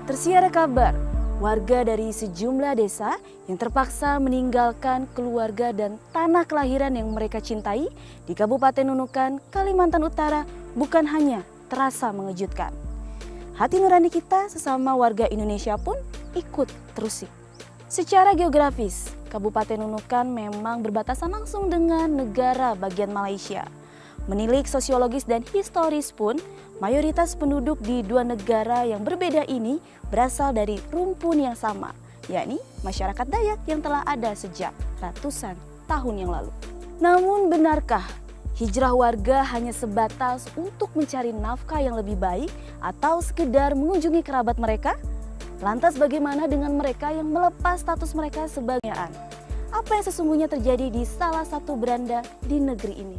Tersiar kabar, warga dari sejumlah desa yang terpaksa meninggalkan keluarga dan tanah kelahiran yang mereka cintai di Kabupaten Nunukan, Kalimantan Utara bukan hanya terasa mengejutkan. Hati nurani kita sesama warga Indonesia pun ikut terusik. Secara geografis, Kabupaten Nunukan memang berbatasan langsung dengan negara bagian Malaysia. Menilik sosiologis dan historis pun, mayoritas penduduk di dua negara yang berbeda ini berasal dari rumpun yang sama, yakni masyarakat Dayak yang telah ada sejak ratusan tahun yang lalu. Namun benarkah hijrah warga hanya sebatas untuk mencari nafkah yang lebih baik atau sekedar mengunjungi kerabat mereka? Lantas bagaimana dengan mereka yang melepas status mereka sebagai an? Apa yang sesungguhnya terjadi di salah satu beranda di negeri ini?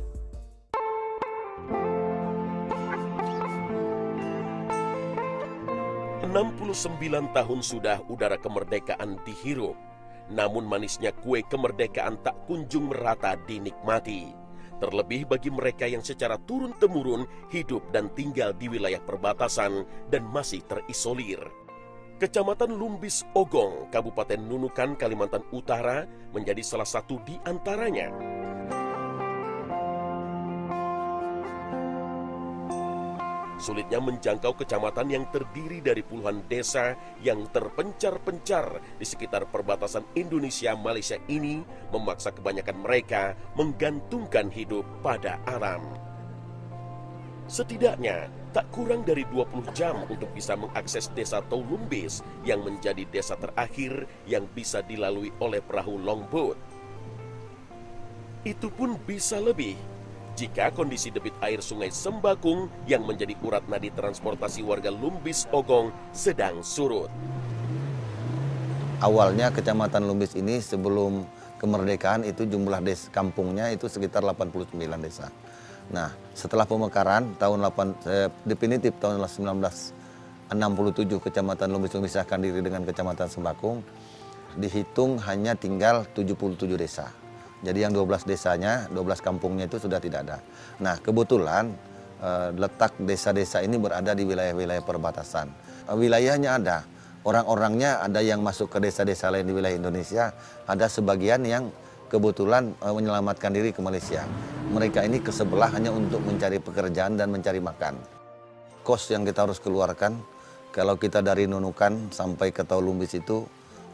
69 tahun sudah udara kemerdekaan dihirup, namun manisnya kue kemerdekaan tak kunjung merata dinikmati. Terlebih bagi mereka yang secara turun-temurun hidup dan tinggal di wilayah perbatasan dan masih terisolir. Kecamatan Lumbis Ogong, Kabupaten Nunukan, Kalimantan Utara menjadi salah satu di antaranya. Sulitnya menjangkau kecamatan yang terdiri dari puluhan desa yang terpencar-pencar di sekitar perbatasan Indonesia-Malaysia ini memaksa kebanyakan mereka menggantungkan hidup pada alam. Setidaknya tak kurang dari 20 jam untuk bisa mengakses desa Taulumbis yang menjadi desa terakhir yang bisa dilalui oleh perahu longboat. Itu pun bisa lebih jika kondisi debit air sungai Sembakung yang menjadi urat nadi transportasi warga Lumbis Ogong sedang surut. Awalnya kecamatan Lumbis ini sebelum kemerdekaan itu jumlah kampungnya itu sekitar 89 desa. Nah, setelah pemekaran definitif tahun 1967 kecamatan Lumbis memisahkan diri dengan kecamatan Sembakung, dihitung hanya tinggal 77 desa. Jadi yang 12 desanya, 12 kampungnya itu sudah tidak ada. Nah, kebetulan letak desa-desa ini berada di wilayah-wilayah perbatasan. Wilayahnya ada, orang-orangnya ada yang masuk ke desa-desa lain di wilayah Indonesia, ada sebagian yang kebetulan menyelamatkan diri ke Malaysia. Mereka ini ke sebelah hanya untuk mencari pekerjaan dan mencari makan. Kos yang kita harus keluarkan, kalau kita dari Nunukan sampai ke Taulumbis itu,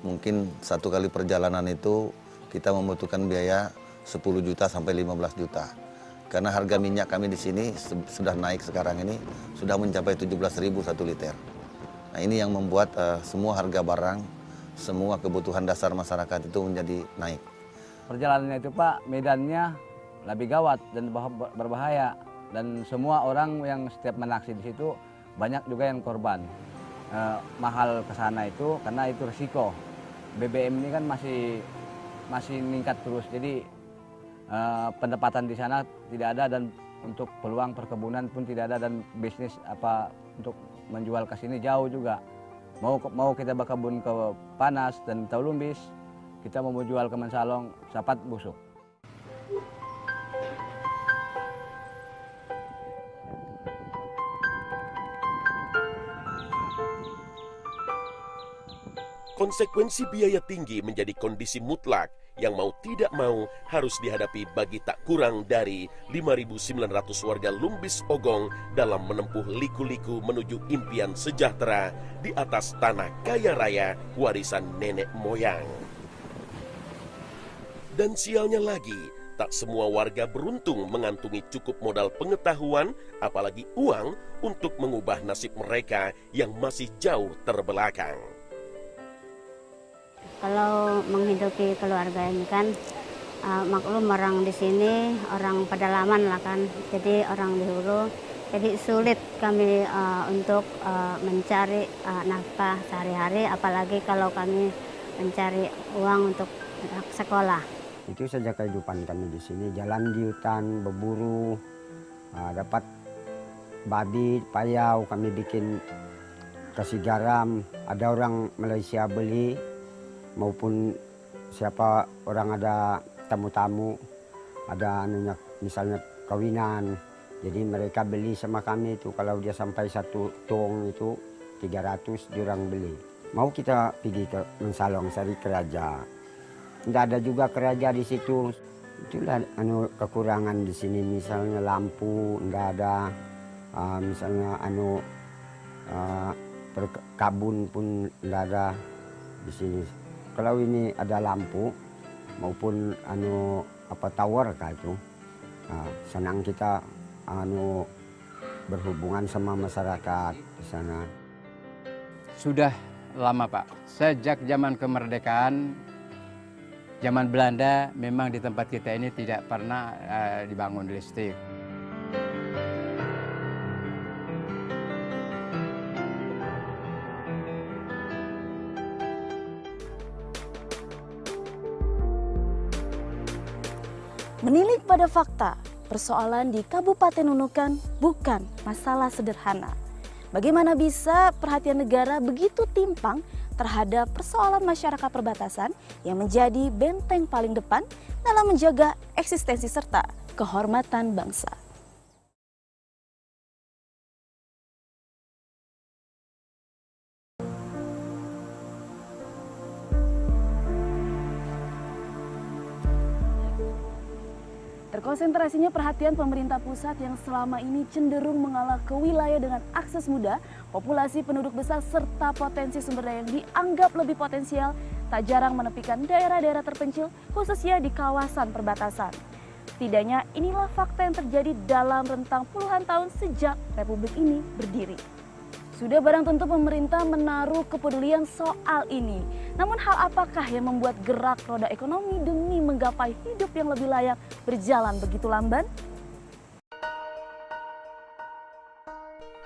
mungkin satu kali perjalanan itu kita membutuhkan biaya 10 juta sampai 15 juta. Karena harga minyak kami di sini sudah naik sekarang ini, sudah mencapai 17.000 1 liter. Nah, ini yang membuat semua harga barang, semua kebutuhan dasar masyarakat itu menjadi naik. Perjalanannya itu Pak, medannya lebih gawat dan berbahaya. Dan semua orang yang setiap menaksi di situ, banyak juga yang korban. Mahal ke sana itu karena itu risiko. BBM ini kan masih meningkat terus, jadi pendapatan di sana tidak ada dan untuk peluang perkebunan pun tidak ada dan bisnis apa untuk menjual ke sini jauh juga. Mau kita berkebun ke Panas dan Taulumbis, kita mau jual ke Mensalong, sapat busuk. Konsekuensi biaya tinggi menjadi kondisi mutlak yang mau tidak mau harus dihadapi bagi tak kurang dari 5.900 warga Lumbis Ogong dalam menempuh liku-liku menuju impian sejahtera di atas tanah kaya raya warisan nenek moyang. Dan sialnya lagi, tak semua warga beruntung mengantungi cukup modal pengetahuan, apalagi uang untuk mengubah nasib mereka yang masih jauh terbelakang. Kalau menghidupi keluarga ini kan maklum orang di sini orang pedalaman lah kan, jadi orang di hulu, jadi sulit kami untuk mencari nafkah sehari-hari, apalagi kalau kami mencari uang untuk sekolah. Itu saja kehidupan kami di sini, jalan di hutan, berburu, dapat babi, payau, kami bikin kasih garam, ada orang Malaysia beli, maupun siapa orang ada tamu-tamu, ada anunya misalnya kawinan, jadi mereka beli sama kami itu. Kalau dia sampai 1 tong itu 300 diorang beli. Mau kita pergi ke Mensalong cari keraja, tidak ada juga keraja di situ. Itulah kekurangan di sini, misalnya lampu tidak ada, misalnya perkabun pun tidak ada di sini. Kalau ini ada lampu maupun tower kah itu, senang kita berhubungan sama masyarakat di sana. Sudah lama Pak, sejak zaman kemerdekaan, zaman Belanda memang di tempat kita ini tidak pernah dibangun listrik. Menilik pada fakta, persoalan di Kabupaten Nunukan bukan masalah sederhana. Bagaimana bisa perhatian negara begitu timpang terhadap persoalan masyarakat perbatasan yang menjadi benteng paling depan dalam menjaga eksistensi serta kehormatan bangsa. Terkonsentrasinya perhatian pemerintah pusat yang selama ini cenderung mengalah ke wilayah dengan akses mudah, populasi penduduk besar serta potensi sumber daya yang dianggap lebih potensial, tak jarang menepikan daerah-daerah terpencil khususnya di kawasan perbatasan. Setidaknya inilah fakta yang terjadi dalam rentang puluhan tahun sejak Republik ini berdiri. Sudah barang tentu pemerintah menaruh kepedulian soal ini. Namun hal apakah yang membuat gerak roda ekonomi demi menggapai hidup yang lebih layak berjalan begitu lamban?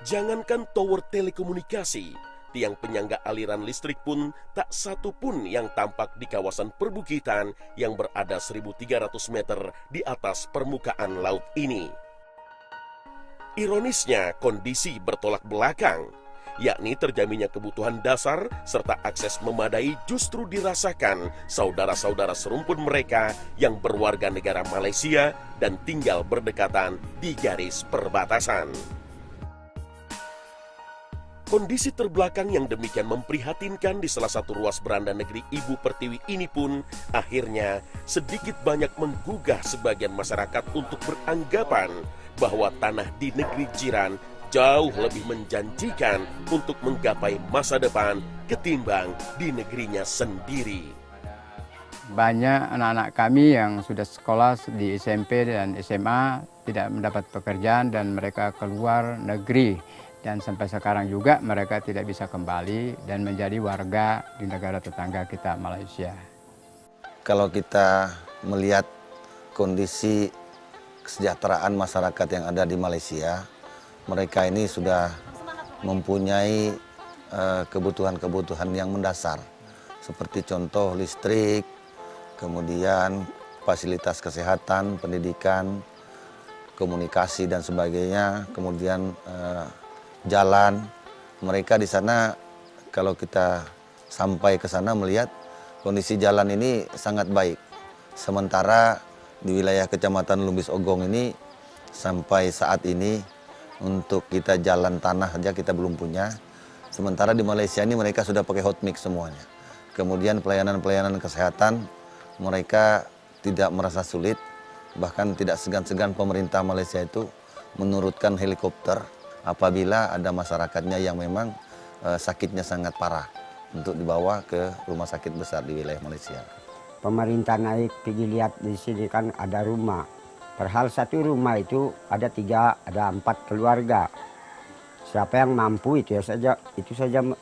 Jangankan tower telekomunikasi, tiang penyangga aliran listrik pun tak satu pun yang tampak di kawasan perbukitan yang berada 1.300 meter di atas permukaan laut ini. Ironisnya, kondisi bertolak belakang, yakni terjaminnya kebutuhan dasar serta akses memadai justru dirasakan saudara-saudara serumpun mereka yang berwarga negara Malaysia dan tinggal berdekatan di garis perbatasan. Kondisi terbelakang yang demikian memprihatinkan di salah satu ruas beranda negeri Ibu Pertiwi ini pun akhirnya sedikit banyak menggugah sebagian masyarakat untuk beranggapan bahwa tanah di negeri jiran jauh lebih menjanjikan untuk menggapai masa depan ketimbang di negerinya sendiri. Banyak anak-anak kami yang sudah sekolah di SMP dan SMA tidak mendapat pekerjaan dan mereka keluar negeri. Dan sampai sekarang juga mereka tidak bisa kembali dan menjadi warga di negara tetangga kita, Malaysia. Kalau kita melihat kondisi kesejahteraan masyarakat yang ada di Malaysia, mereka ini sudah mempunyai kebutuhan-kebutuhan yang mendasar. Seperti contoh listrik, kemudian fasilitas kesehatan, pendidikan, komunikasi dan sebagainya, kemudian jalan. Mereka di sana, kalau kita sampai ke sana melihat kondisi jalan ini sangat baik. Sementara di wilayah Kecamatan Lumbis Ogong ini sampai saat ini untuk kita jalan tanah saja kita belum punya. Sementara di Malaysia ini mereka sudah pakai hot mix semuanya. Kemudian pelayanan-pelayanan kesehatan mereka tidak merasa sulit. Bahkan tidak segan-segan pemerintah Malaysia itu menurunkan helikopter apabila ada masyarakatnya yang memang sakitnya sangat parah untuk dibawa ke rumah sakit besar di wilayah Malaysia. Pemerintah naik pergi lihat di sini kan ada rumah. Perhal satu rumah itu ada 3, ada 4 keluarga. Siapa yang mampu itu saja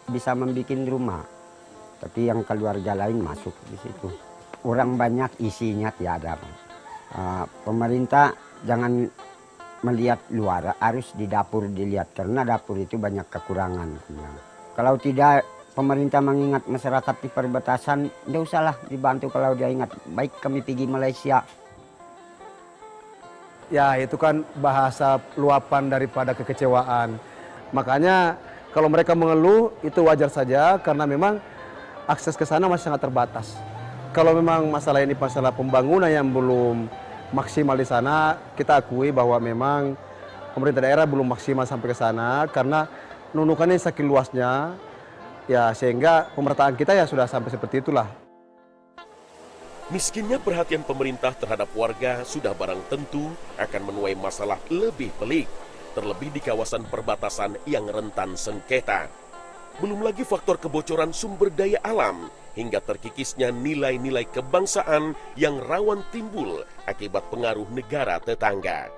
bisa membuat rumah. Tapi yang keluarga lain masuk di situ. Orang banyak isinya tiada. Pemerintah jangan melihat luar, harus di dapur dilihat karena dapur itu banyak kekurangan. Kalau tidak pemerintah mengingat masyarakat di perbatasan, tidak usahlah dibantu kalau dia ingat. Baik kami pergi Malaysia. Ya itu kan bahasa luapan daripada kekecewaan. Makanya Kalau mereka mengeluh itu wajar saja karena memang akses ke sana masih sangat terbatas. Kalau memang masalah ini masalah pembangunan yang belum maksimal di sana, kita akui bahwa memang pemerintah daerah belum maksimal sampai ke sana karena Nunukan ini saking luasnya, ya sehingga pemerataan kita ya sudah sampai seperti itulah. Miskinnya perhatian pemerintah terhadap warga sudah barang tentu akan menuai masalah lebih pelik, terlebih di kawasan perbatasan yang rentan sengketa. Belum lagi faktor kebocoran sumber daya alam, hingga terkikisnya nilai-nilai kebangsaan yang rawan timbul akibat pengaruh negara tetangga.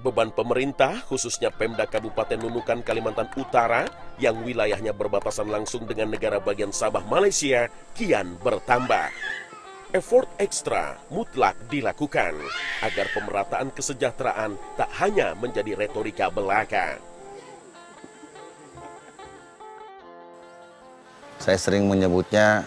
Beban pemerintah, khususnya Pemda Kabupaten Nunukan, Kalimantan Utara, yang wilayahnya berbatasan langsung dengan negara bagian Sabah, Malaysia, kian bertambah. Effort ekstra mutlak dilakukan agar pemerataan kesejahteraan tak hanya menjadi retorika belaka. Saya sering menyebutnya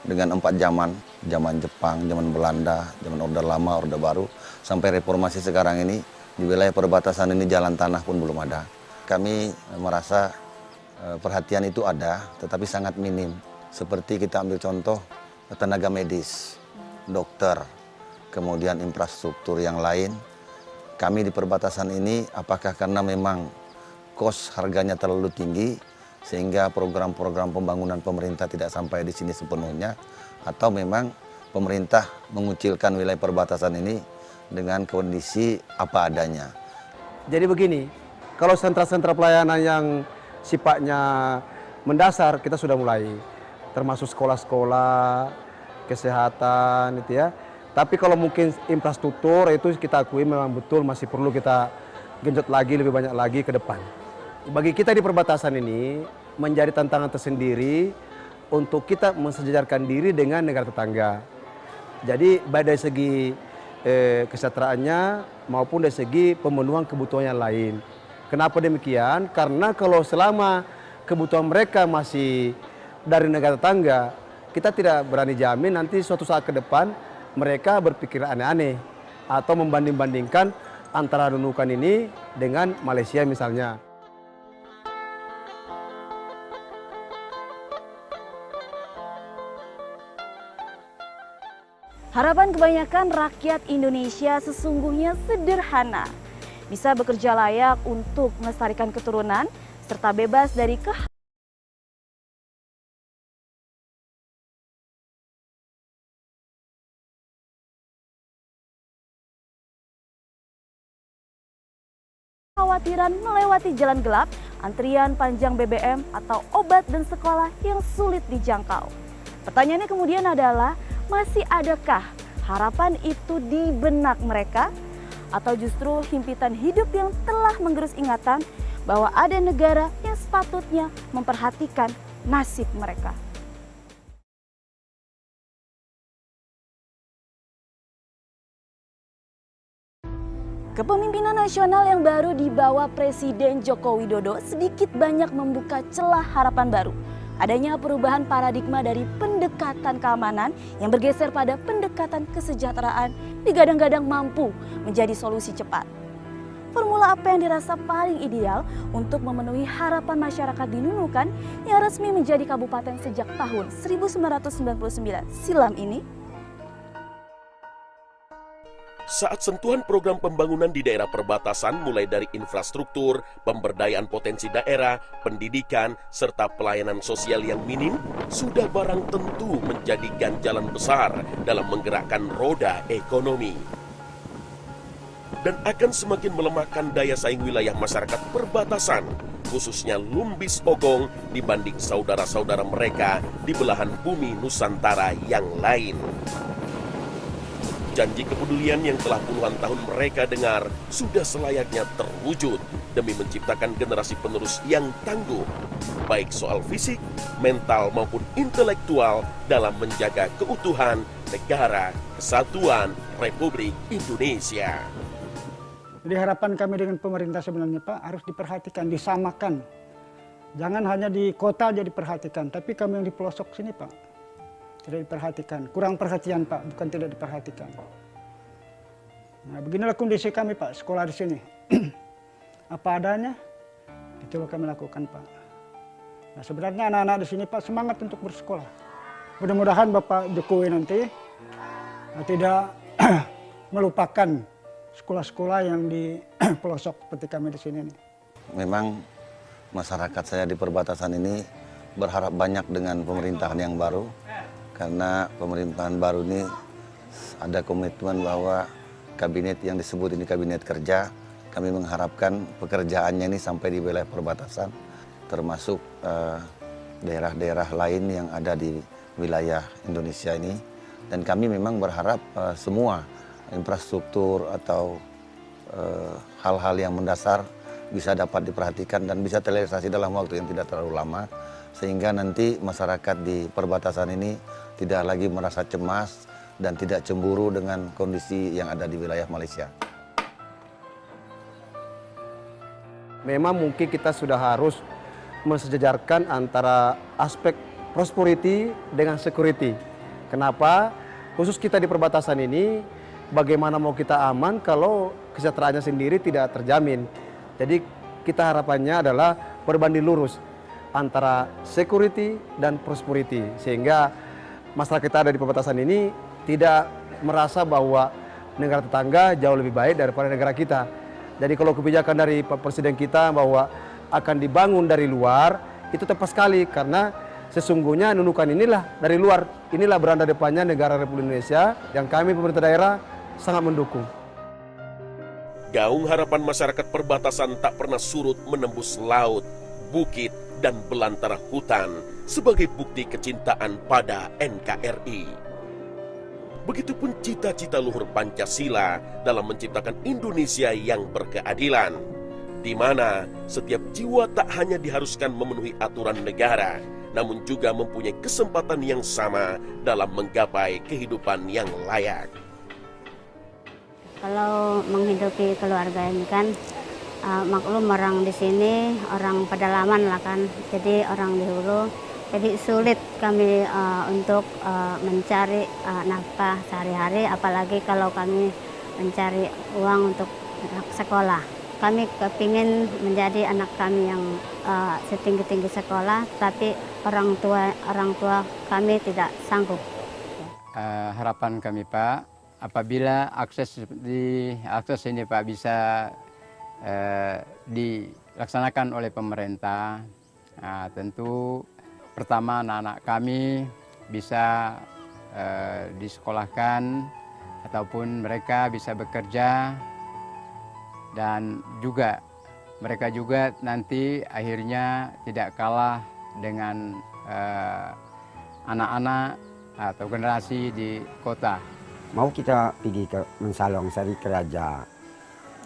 dengan 4 zaman, zaman Jepang, zaman Belanda, zaman Orde Lama, Orde Baru, sampai reformasi sekarang ini, di wilayah perbatasan ini jalan tanah pun belum ada. Kami merasa perhatian itu ada, tetapi sangat minim. Seperti kita ambil contoh tenaga medis, dokter, kemudian infrastruktur yang lain. Kami di perbatasan ini, apakah karena memang kos harganya terlalu tinggi, sehingga program-program pembangunan pemerintah tidak sampai di sini sepenuhnya, atau memang pemerintah mengucilkan wilayah perbatasan ini dengan kondisi apa adanya. Jadi begini, kalau sentra-sentra pelayanan yang sifatnya mendasar kita sudah mulai, termasuk sekolah-sekolah, kesehatan itu ya. Tapi kalau mungkin infrastruktur itu kita akui memang betul masih perlu kita genjot lagi, lebih banyak lagi ke depan. Bagi kita di perbatasan ini menjadi tantangan tersendiri untuk kita mensejajarkan diri dengan negara tetangga. Jadi baik dari segi kesejahteraannya maupun dari segi pemenuhan kebutuhan yang lain. Kenapa demikian? Karena kalau selama kebutuhan mereka masih dari negara tetangga, kita tidak berani jamin nanti suatu saat ke depan mereka berpikir aneh-aneh atau membanding-bandingkan antara Nunukan ini dengan Malaysia misalnya. Harapan kebanyakan rakyat Indonesia sesungguhnya sederhana. Bisa bekerja layak untuk melestarikan keturunan, serta bebas dari kekhawatiran melewati jalan gelap, antrian panjang BBM, atau obat dan sekolah yang sulit dijangkau. Pertanyaannya kemudian adalah, masih adakah harapan itu di benak mereka? Atau justru himpitan hidup yang telah menggerus ingatan bahwa ada negara yang sepatutnya memperhatikan nasib mereka? Kepemimpinan nasional yang baru dibawa Presiden Joko Widodo sedikit banyak membuka celah harapan baru. Adanya perubahan paradigma dari pendekatan keamanan yang bergeser pada pendekatan kesejahteraan digadang-gadang mampu menjadi solusi cepat. Formula apa yang dirasa paling ideal untuk memenuhi harapan masyarakat di Nunukan yang resmi menjadi kabupaten sejak tahun 1999 silam ini? Saat sentuhan program pembangunan di daerah perbatasan mulai dari infrastruktur, pemberdayaan potensi daerah, pendidikan, serta pelayanan sosial yang minim, sudah barang tentu menjadi ganjalan besar dalam menggerakkan roda ekonomi. Dan akan semakin melemahkan daya saing wilayah masyarakat perbatasan, khususnya Lumbis Ogong dibanding saudara-saudara mereka di belahan bumi Nusantara yang lain. Janji kepedulian yang telah puluhan tahun mereka dengar sudah selayaknya terwujud demi menciptakan generasi penerus yang tangguh, baik soal fisik, mental maupun intelektual dalam menjaga keutuhan negara kesatuan Republik Indonesia. Jadi harapan kami dengan pemerintah sebenarnya Pak harus diperhatikan, disamakan. Jangan hanya di kota aja diperhatikan, tapi kami yang di pelosok sini Pak tidak diperhatikan, kurang perhatian Pak, bukan tidak diperhatikan. Nah beginilah kondisi kami Pak, sekolah di sini. Apa adanya, Itulah kami lakukan, Pak. Nah, sebenarnya anak-anak di sini, Pak, semangat untuk bersekolah. Mudah-mudahan Bapak Jokowi nanti tidak melupakan sekolah-sekolah yang di pelosok seperti kami di sini nih. Memang masyarakat saya di perbatasan ini berharap banyak dengan pemerintahan yang baru, karena pemerintahan baru ini ada komitmen bahwa kabinet yang disebut ini kabinet kerja. Kami mengharapkan pekerjaannya ini sampai di wilayah perbatasan, termasuk daerah-daerah lain yang ada di wilayah Indonesia ini. Dan kami memang berharap semua infrastruktur atau hal-hal yang mendasar bisa dapat diperhatikan dan bisa terrealisasi dalam waktu yang tidak terlalu lama, sehingga nanti masyarakat di perbatasan ini tidak lagi merasa cemas dan tidak cemburu dengan kondisi yang ada di wilayah Malaysia. Memang mungkin kita sudah harus mensejajarkan antara aspek prosperity dengan security. Kenapa? Khusus kita di perbatasan ini, bagaimana mau kita aman kalau kesejahteraannya sendiri tidak terjamin. Jadi kita harapannya adalah berbanding lurus antara security dan prosperity, sehingga masyarakat kita ada di perbatasan ini tidak merasa bahwa negara tetangga jauh lebih baik daripada negara kita. Jadi kalau kebijakan dari Pak Presiden kita bahwa akan dibangun dari luar, itu tepat sekali, karena sesungguhnya Nunukan inilah dari luar, inilah beranda depannya negara Republik Indonesia yang kami pemerintah daerah sangat mendukung. Gaung harapan masyarakat perbatasan tak pernah surut menembus laut, bukit, dan belantara hutan sebagai bukti kecintaan pada NKRI. Begitupun cita-cita luhur Pancasila dalam menciptakan Indonesia yang berkeadilan, di mana setiap jiwa tak hanya diharuskan memenuhi aturan negara, namun juga mempunyai kesempatan yang sama dalam menggapai kehidupan yang layak. Kalau menghidupi keluarga ini kan maklum orang di sini orang pedalaman lah kan, jadi orang di hulu, jadi sulit kami untuk mencari nafkah sehari-hari, apalagi kalau kami mencari uang untuk anak sekolah. Kami kepingin menjadi anak kami yang setinggi-tinggi sekolah, tapi orang tua kami tidak sanggup. Harapan kami, Pak, apabila akses ini, Pak, bisa dilaksanakan oleh pemerintah, tentu pertama anak-anak kami bisa disekolahkan ataupun mereka bisa bekerja, dan juga mereka juga nanti akhirnya tidak kalah dengan anak-anak atau generasi di kota. Mau kita pergi ke Mensalong cari kerja,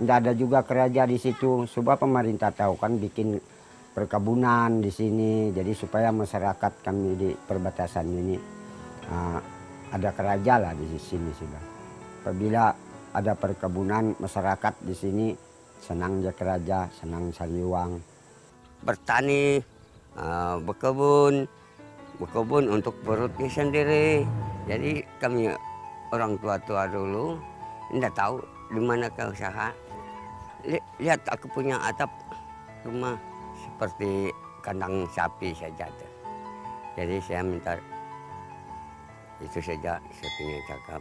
tidak ada juga kerja di situ. Sebab pemerintah tahu kan bikin perkebunan di sini, jadi supaya masyarakat kami di perbatasan ini ada kerja lah di sini sudah. Apabila ada perkebunan, masyarakat di sini senang dia kerja, senang cari uang. Bertani, berkebun untuk perutnya sendiri. Jadi kami orang tua-tua dulu tidak tahu di mana ke usaha. Lihat aku punya atap rumah seperti kandang sapi saja. Jadi saya minta itu saja saya ingin cakap.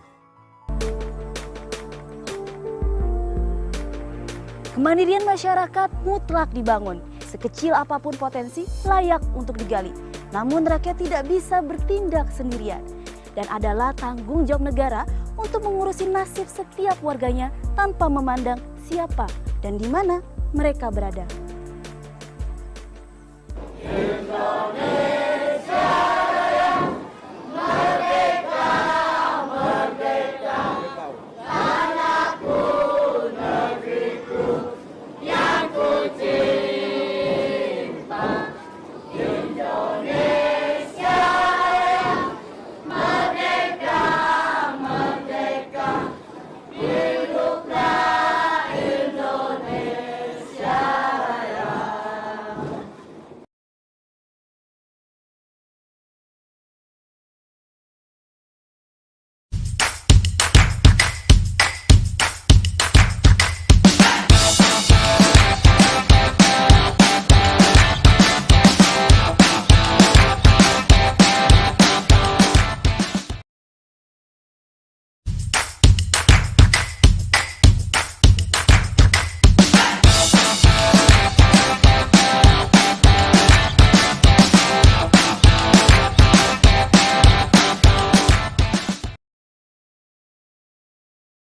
Kemandirian masyarakat mutlak dibangun. Sekecil apapun potensi layak untuk digali. Namun rakyat tidak bisa bertindak sendirian. Dan adalah tanggung jawab negara untuk mengurusi nasib setiap warganya tanpa memandang siapa dan di mana mereka berada.